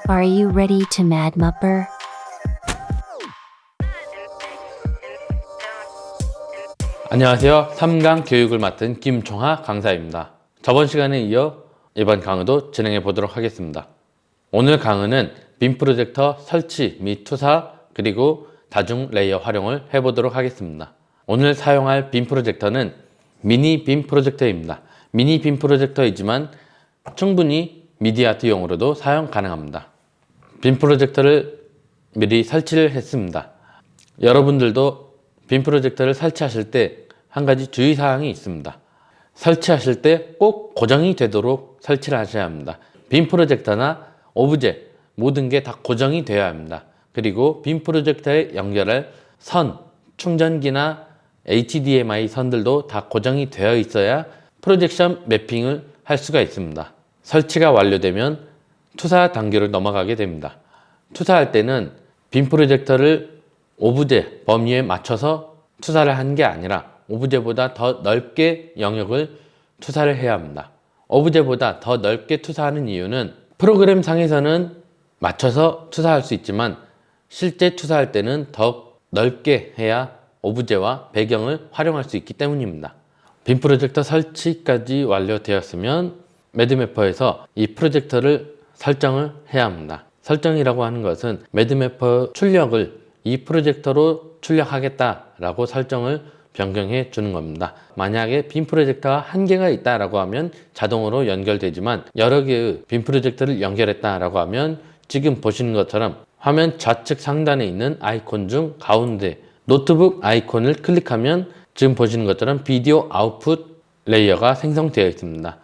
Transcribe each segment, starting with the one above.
Are you ready to Mad Mupper? 안녕하세요. 3강 교육을 맡은 김총하 강사입니다. 저번 시간에 이어 이번 강의도 진행해 보도록 하겠습니다. 오늘 강의는 빔 프로젝터 설치 및 투사 그리고 다중 레이어 활용을 해보도록 하겠습니다. 오늘 사용할 빔 프로젝터는 미니 빔 프로젝터입니다. 미니 빔 프로젝터이지만 충분히 미디어아트용으로도 사용 가능합니다. 빔 프로젝터를 미리 설치를 했습니다. 여러분들도 빔 프로젝터를 설치하실 때 한 가지 주의사항이 있습니다. 설치하실 때 꼭 고정이 되도록 설치를 하셔야 합니다. 빔 프로젝터나 오브제 모든 게 다 고정이 되어야 합니다. 그리고 빔 프로젝터에 연결할 선, 충전기나 HDMI 선들도 다 고정이 되어 있어야 프로젝션 매핑을 할 수가 있습니다. 설치가 완료되면 투사 단계로 넘어가게 됩니다. 투사할 때는 빔 프로젝터를 오브제 범위에 맞춰서 투사를 한 게 아니라 오브제보다 더 넓게 영역을 투사를 해야 합니다. 오브제보다 더 넓게 투사하는 이유는 프로그램 상에서는 맞춰서 투사할 수 있지만 실제 투사할 때는 더 넓게 해야 오브제와 배경을 활용할 수 있기 때문입니다. 빔 프로젝터 설치까지 완료되었으면 매드매퍼에서 이 프로젝터를 설정을 해야 합니다. 설정이라고 하는 것은 매드매퍼 출력을 이 프로젝터로 출력하겠다라고 설정을 변경해 주는 겁니다. 만약에 빔 프로젝터가 한 개가 있다라고 하면 자동으로 연결되지만 여러 개의 빔 프로젝터를 연결했다라고 하면 지금 보시는 것처럼 화면 좌측 상단에 있는 아이콘 중 가운데 노트북 아이콘을 클릭하면 지금 보시는 것처럼 비디오 아웃풋 레이어가 생성되어 있습니다.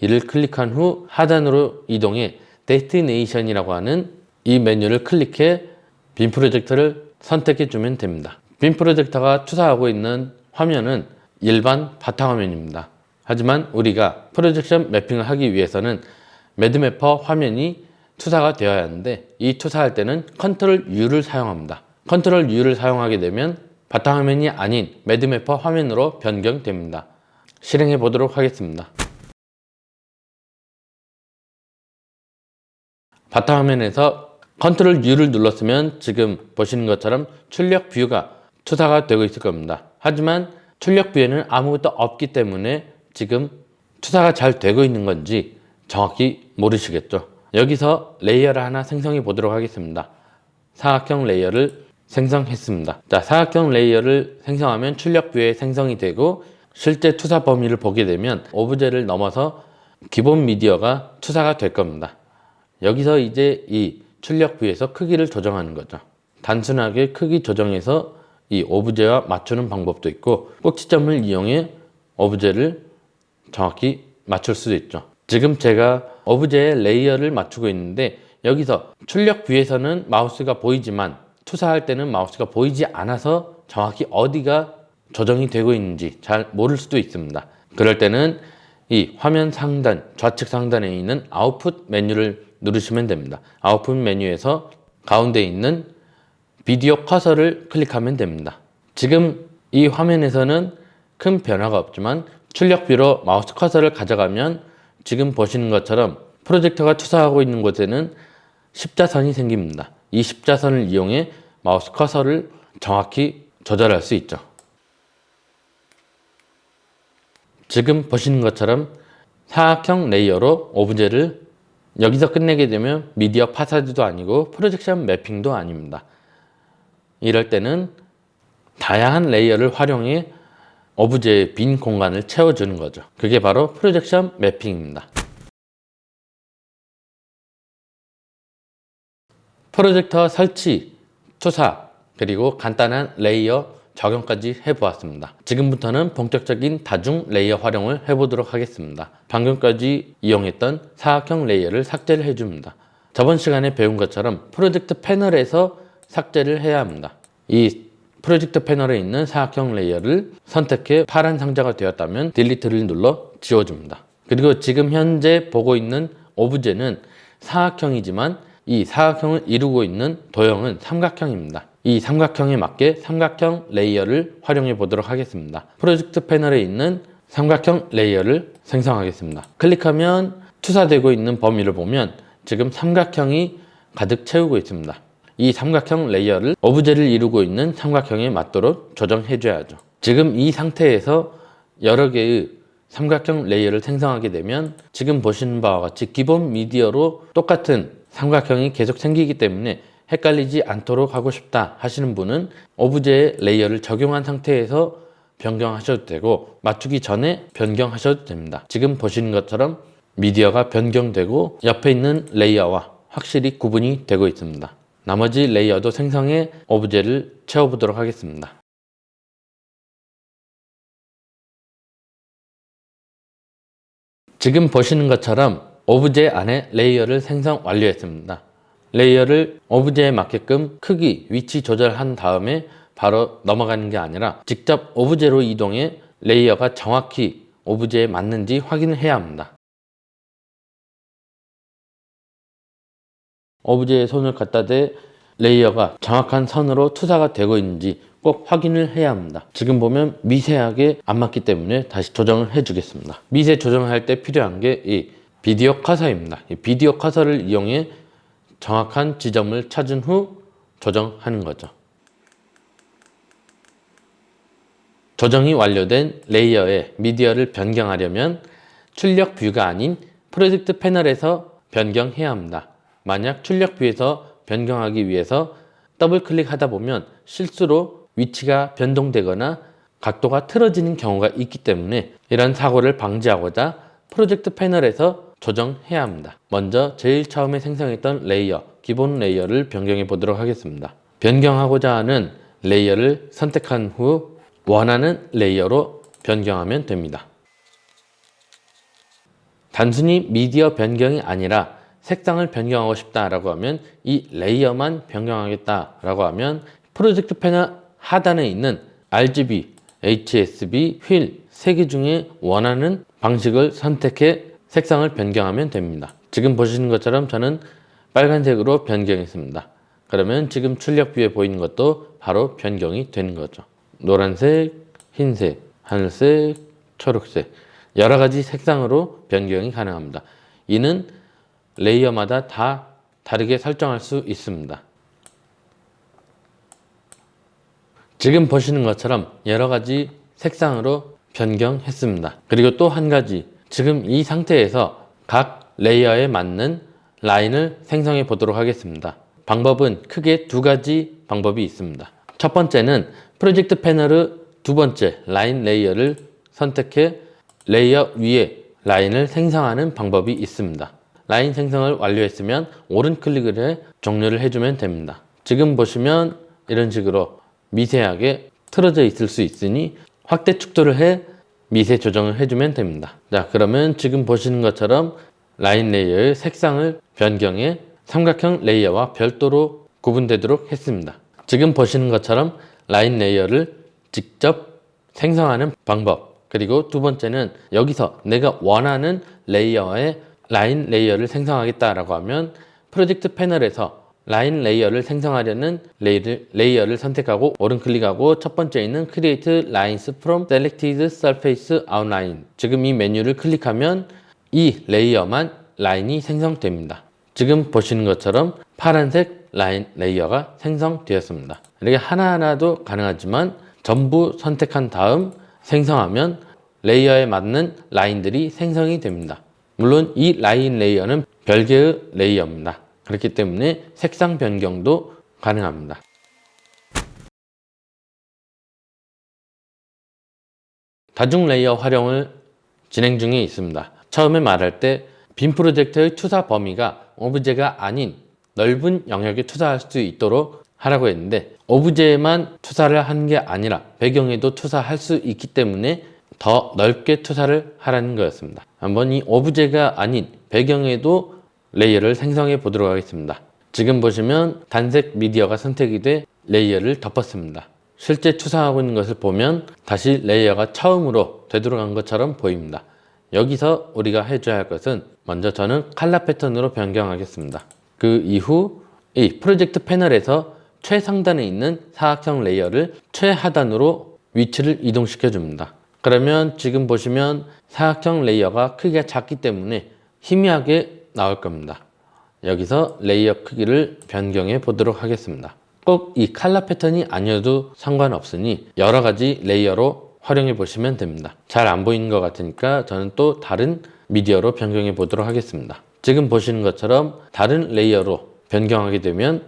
이를 클릭한 후 하단으로 이동해 데스티네이션이라고 하는 이 메뉴를 클릭해 빔 프로젝터를 선택해 주면 됩니다. 빔 프로젝터가 투사하고 있는 화면은 일반 바탕화면입니다. 하지만 우리가 프로젝션 매핑을 하기 위해서는 매드매퍼 화면이 투사가 되어야 하는데 이 투사할 때는 컨트롤 U를 사용합니다. 컨트롤 U를 사용하게 되면 바탕화면이 아닌 매드매퍼 화면으로 변경됩니다. 실행해 보도록 하겠습니다. 바탕화면에서 컨트롤 U를 눌렀으면 지금 보시는 것처럼 출력 뷰가 투사가 되고 있을 겁니다. 하지만 출력 뷰에는 아무것도 없기 때문에 지금 투사가 잘 되고 있는 건지 정확히 모르시겠죠. 여기서 레이어를 하나 생성해 보도록 하겠습니다. 사각형 레이어를 생성했습니다. 자, 사각형 레이어를 생성하면 출력 뷰에 생성이 되고 실제 투사 범위를 보게 되면 오브제를 넘어서 기본 미디어가 투사가 될 겁니다. 여기서 이제 이 출력 뷰에서 크기를 조정하는 거죠. 단순하게 크기 조정해서 이 오브제와 맞추는 방법도 있고 꼭지점을 이용해 오브제를 정확히 맞출 수도 있죠. 지금 제가 오브제의 레이어를 맞추고 있는데 여기서 출력 뷰에서는 마우스가 보이지만 투사할 때는 마우스가 보이지 않아서 정확히 어디가 조정이 되고 있는지 잘 모를 수도 있습니다. 그럴 때는 이 화면 상단, 좌측 상단에 있는 아웃풋 메뉴를 누르시면 됩니다. 아웃풋 메뉴에서 가운데 있는 비디오 커서를 클릭하면 됩니다. 지금 이 화면에서는 큰 변화가 없지만 출력 뷰로 마우스 커서를 가져가면 지금 보시는 것처럼 프로젝터가 투사하고 있는 곳에는 십자선이 생깁니다. 이 십자선을 이용해 마우스 커서를 정확히 조절할 수 있죠. 지금 보시는 것처럼 사각형 레이어로 오브제를 여기서 끝내게 되면 미디어 파사지도 아니고 프로젝션 매핑도 아닙니다. 이럴 때는 다양한 레이어를 활용해 오브제의 빈 공간을 채워주는 거죠. 그게 바로 프로젝션 매핑입니다. 프로젝터 설치, 투사, 그리고 간단한 레이어 적용까지 해보았습니다. 지금부터는 본격적인 다중 레이어 활용을 해보도록 하겠습니다. 방금까지 이용했던 사각형 레이어를 삭제를 해줍니다. 저번 시간에 배운 것처럼 프로젝트 패널에서 삭제를 해야 합니다. 이 프로젝트 패널에 있는 사각형 레이어를 선택해 파란 상자가 되었다면 딜리트를 눌러 지워줍니다. 그리고 지금 현재 보고 있는 오브제는 사각형이지만 이 사각형을 이루고 있는 도형은 삼각형입니다. 이 삼각형에 맞게 삼각형 레이어를 활용해 보도록 하겠습니다. 프로젝트 패널에 있는 삼각형 레이어를 생성하겠습니다. 클릭하면 투사되고 있는 범위를 보면 지금 삼각형이 가득 채우고 있습니다. 이 삼각형 레이어를 오브제를 이루고 있는 삼각형에 맞도록 조정해 줘야죠. 지금 이 상태에서 여러 개의 삼각형 레이어를 생성하게 되면 지금 보시는 바와 같이 기본 미디어로 똑같은 삼각형이 계속 생기기 때문에 헷갈리지 않도록 하고 싶다 하시는 분은 오브제의 레이어를 적용한 상태에서 변경하셔도 되고 맞추기 전에 변경하셔도 됩니다. 지금 보시는 것처럼 미디어가 변경되고 옆에 있는 레이어와 확실히 구분이 되고 있습니다. 나머지 레이어도 생성해 오브제를 채워보도록 하겠습니다. 지금 보시는 것처럼 오브제 안에 레이어를 생성 완료했습니다. 레이어를 오브제에 맞게끔 크기, 위치 조절한 다음에 바로 넘어가는 게 아니라 직접 오브제로 이동해 레이어가 정확히 오브제에 맞는지 확인을 해야 합니다. 오브제에 손을 갖다 대 레이어가 정확한 선으로 투사가 되고 있는지 꼭 확인을 해야 합니다. 지금 보면 미세하게 안 맞기 때문에 다시 조정을 해 주겠습니다. 미세 조정을 할 때 필요한 게 이 비디오 커서입니다. 이 비디오 커서를 이용해 정확한 지점을 찾은 후 조정하는 거죠. 조정이 완료된 레이어의 미디어를 변경하려면 출력 뷰가 아닌 프로젝트 패널에서 변경해야 합니다. 만약 출력 뷰에서 변경하기 위해서 더블 클릭하다 보면 실수로 위치가 변동되거나 각도가 틀어지는 경우가 있기 때문에 이런 사고를 방지하고자 프로젝트 패널에서 조정해야 합니다. 먼저 제일 처음에 생성했던 레이어, 기본 레이어를 변경해 보도록 하겠습니다. 변경하고자 하는 레이어를 선택한 후 원하는 레이어로 변경하면 됩니다. 단순히 미디어 변경이 아니라 색상을 변경하고 싶다라고 하면 이 레이어만 변경하겠다라고 하면 프로젝트 패널 하단에 있는 RGB, HSB, 휠 3개 중에 원하는 방식을 선택해 색상을 변경하면 됩니다. 지금 보시는 것처럼 저는 빨간색으로 변경했습니다. 그러면 지금 출력 뷰에 보이는 것도 바로 변경이 되는 거죠. 노란색, 흰색, 하늘색, 초록색 여러 가지 색상으로 변경이 가능합니다. 이는 레이어마다 다 다르게 설정할 수 있습니다. 지금 보시는 것처럼 여러 가지 색상으로 변경했습니다. 그리고 또 한 가지, 지금 이 상태에서 각 레이어에 맞는 라인을 생성해 보도록 하겠습니다. 방법은 크게 두 가지 방법이 있습니다. 첫 번째는 프로젝트 패널의 두 번째 라인 레이어를 선택해 레이어 위에 라인을 생성하는 방법이 있습니다. 라인 생성을 완료했으면 오른 클릭을 해 종료를 해주면 됩니다. 지금 보시면 이런 식으로 미세하게 틀어져 있을 수 있으니 확대 축소를 해 미세 조정을 해주면 됩니다. 자, 그러면 지금 보시는 것처럼 라인 레이어의 색상을 변경해 삼각형 레이어와 별도로 구분되도록 했습니다. 지금 보시는 것처럼 라인 레이어를 직접 생성하는 방법, 그리고 두 번째는 여기서 내가 원하는 레이어의 라인 레이어를 생성하겠다라고 하면 프로젝트 패널에서 라인 레이어를 생성하려는 레이어를 선택하고 오른 클릭하고 첫 번째 있는 Create Lines from Selected Surface Outline, 지금 이 메뉴를 클릭하면 이 레이어만 라인이 생성됩니다. 지금 보시는 것처럼 파란색 라인 레이어가 생성되었습니다. 이렇게 하나하나도 가능하지만 전부 선택한 다음 생성하면 레이어에 맞는 라인들이 생성이 됩니다. 물론 이 라인 레이어는 별개의 레이어입니다. 그렇기 때문에 색상 변경도 가능합니다. 다중 레이어 활용을 진행 중에 있습니다. 처음에 말할 때 빔 프로젝트의 투사 범위가 오브제가 아닌 넓은 영역에 투사할 수 있도록 하라고 했는데 오브제에만 투사를 하는 게 아니라 배경에도 투사할 수 있기 때문에 더 넓게 투사를 하라는 거였습니다. 한번 이 오브제가 아닌 배경에도 레이어를 생성해 보도록 하겠습니다. 지금 보시면 단색 미디어가 선택이 돼 레이어를 덮었습니다. 실제 투사하고 있는 것을 보면 다시 레이어가 처음으로 되돌아간 것처럼 보입니다. 여기서 우리가 해줘야 할 것은 먼저 저는 컬러 패턴으로 변경하겠습니다. 그 이후 이 프로젝트 패널에서 최상단에 있는 사각형 레이어를 최하단으로 위치를 이동시켜 줍니다. 그러면 지금 보시면 사각형 레이어가 크기가 작기 때문에 희미하게 나올 겁니다. 여기서 레이어 크기를 변경해 보도록 하겠습니다. 꼭 이 컬러 패턴이 아니어도 상관없으니 여러 가지 레이어로 활용해 보시면 됩니다. 잘 안 보이는 것 같으니까 저는 또 다른 미디어로 변경해 보도록 하겠습니다. 지금 보시는 것처럼 다른 레이어로 변경하게 되면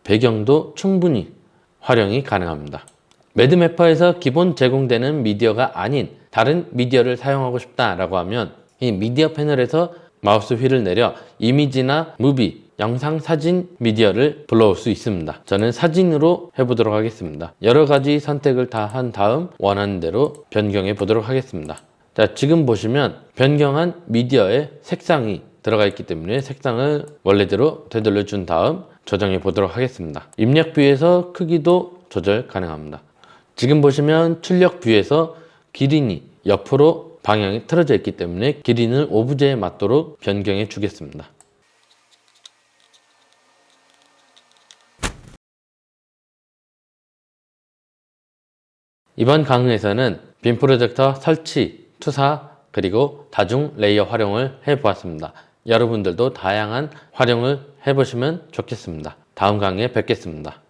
배경도 충분히 활용이 가능합니다. 매드매퍼에서 기본 제공되는 미디어가 아닌 다른 미디어를 사용하고 싶다라고 하면 이 미디어 패널에서 마우스 휠을 내려 이미지나 무비, 영상, 사진 미디어를 불러올 수 있습니다. 저는 사진으로 해보도록 하겠습니다. 여러 가지 선택을 다 한 다음 원하는 대로 변경해 보도록 하겠습니다. 자, 지금 보시면 변경한 미디어에 색상이 들어가 있기 때문에 색상을 원래대로 되돌려 준 다음 조정해 보도록 하겠습니다. 입력 뷰에서 크기도 조절 가능합니다. 지금 보시면 출력 뷰에서 기린이 옆으로 방향이 틀어져 있기 때문에 기린을 오브제에 맞도록 변경해 주겠습니다. 이번 강의에서는 빔 프로젝터 설치, 투사, 그리고 다중 레이어 활용을 해보았습니다. 여러분들도 다양한 활용을 해보시면 좋겠습니다. 다음 강의에 뵙겠습니다.